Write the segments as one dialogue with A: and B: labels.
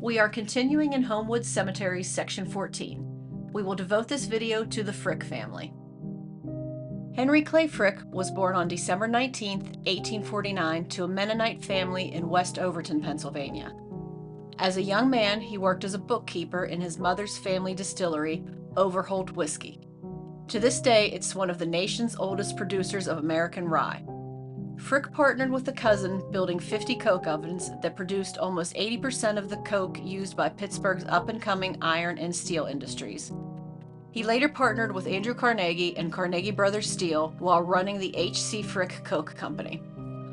A: We are continuing in Homewood Cemetery, Section 14. We will devote this video to the Frick family. Henry Clay Frick was born on December 19, 1849, to a Mennonite family in West Overton, Pennsylvania. As a young man, he worked as a bookkeeper in his mother's family distillery, Overholt Whiskey. To this day, it's one of the nation's oldest producers of American rye. Frick partnered with a cousin, building 50 coke ovens that produced almost 80% of the coke used by Pittsburgh's up-and-coming iron and steel industries. He later partnered with Andrew Carnegie and Carnegie Brothers Steel while running the H.C. Frick Coke Company.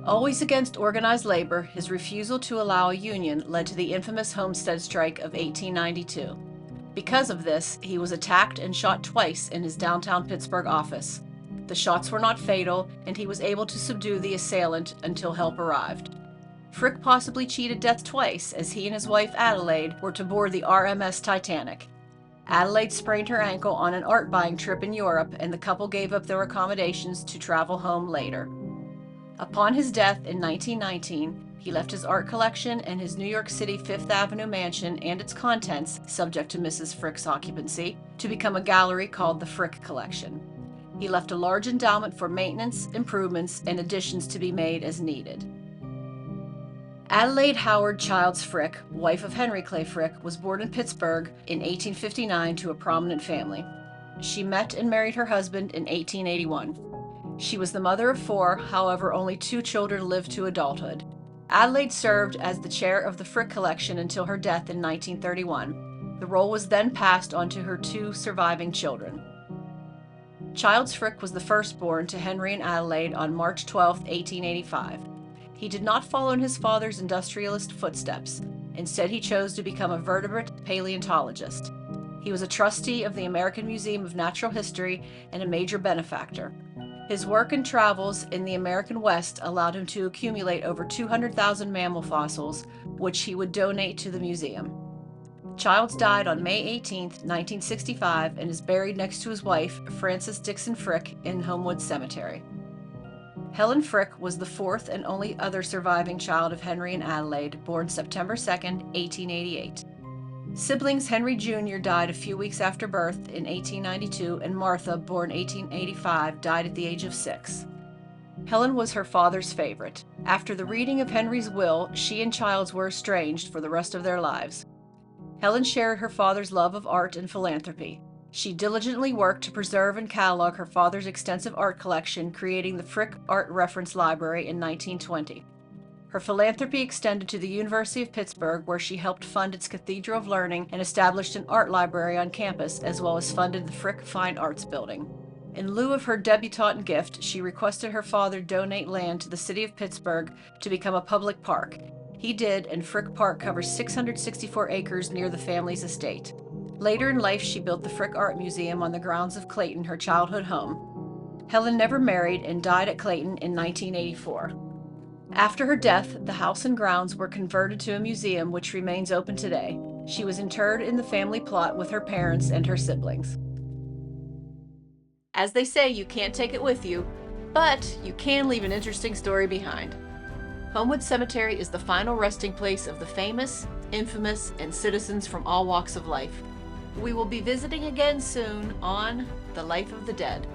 A: Always against organized labor, his refusal to allow a union led to the infamous Homestead Strike of 1892. Because of this, he was attacked and shot twice in his downtown Pittsburgh office. The shots were not fatal, and he was able to subdue the assailant until help arrived. Frick possibly cheated death twice, as he and his wife Adelaide were to board the RMS Titanic. Adelaide sprained her ankle on an art buying trip in Europe, and the couple gave up their accommodations to travel home later. Upon his death in 1919, he left his art collection and his New York City Fifth Avenue mansion and its contents, subject to Mrs. Frick's occupancy, to become a gallery called the Frick Collection. He left a large endowment for maintenance, improvements, and additions to be made as needed. Adelaide Howard Childs Frick, wife of Henry Clay Frick, was born in Pittsburgh in 1859 to a prominent family. She met and married her husband in 1881. She was the mother of 4, however, only 2 children lived to adulthood. Adelaide served as the chair of the Frick Collection until her death in 1931. The role was then passed on to her 2 surviving children. Childs Frick was the firstborn to Henry and Adelaide on March 12, 1885. He did not follow in his father's industrialist footsteps. Instead, he chose to become a vertebrate paleontologist. He was a trustee of the American Museum of Natural History and a major benefactor. His work and travels in the American West allowed him to accumulate over 200,000 mammal fossils, which he would donate to the museum. Childs died on May 18, 1965, and is buried next to his wife, Frances Dixon Frick, in Homewood Cemetery. Helen Frick was the 4th and only other surviving child of Henry and Adelaide, born September 2, 1888. Siblings Henry Jr. died a few weeks after birth in 1892, and Martha, born 1885, died at the age of 6. Helen was her father's favorite. After the reading of Henry's will, she and Childs were estranged for the rest of their lives. Helen shared her father's love of art and philanthropy. She diligently worked to preserve and catalog her father's extensive art collection, creating the Frick Art Reference Library in 1920. Her philanthropy extended to the University of Pittsburgh, where she helped fund its Cathedral of Learning and established an art library on campus, as well as funded the Frick Fine Arts Building. In lieu of her debutante gift, she requested her father donate land to the city of Pittsburgh to become a public park. He did, and Frick Park covers 664 acres near the family's estate. Later in life, she built the Frick Art Museum on the grounds of Clayton, her childhood home. Helen never married and died at Clayton in 1984. After her death, the house and grounds were converted to a museum which remains open today. She was interred in the family plot with her parents and her siblings. As they say, you can't take it with you, but you can leave an interesting story behind. Homewood Cemetery is the final resting place of the famous, infamous, and citizens from all walks of life. We will be visiting again soon on The Life of the Dead.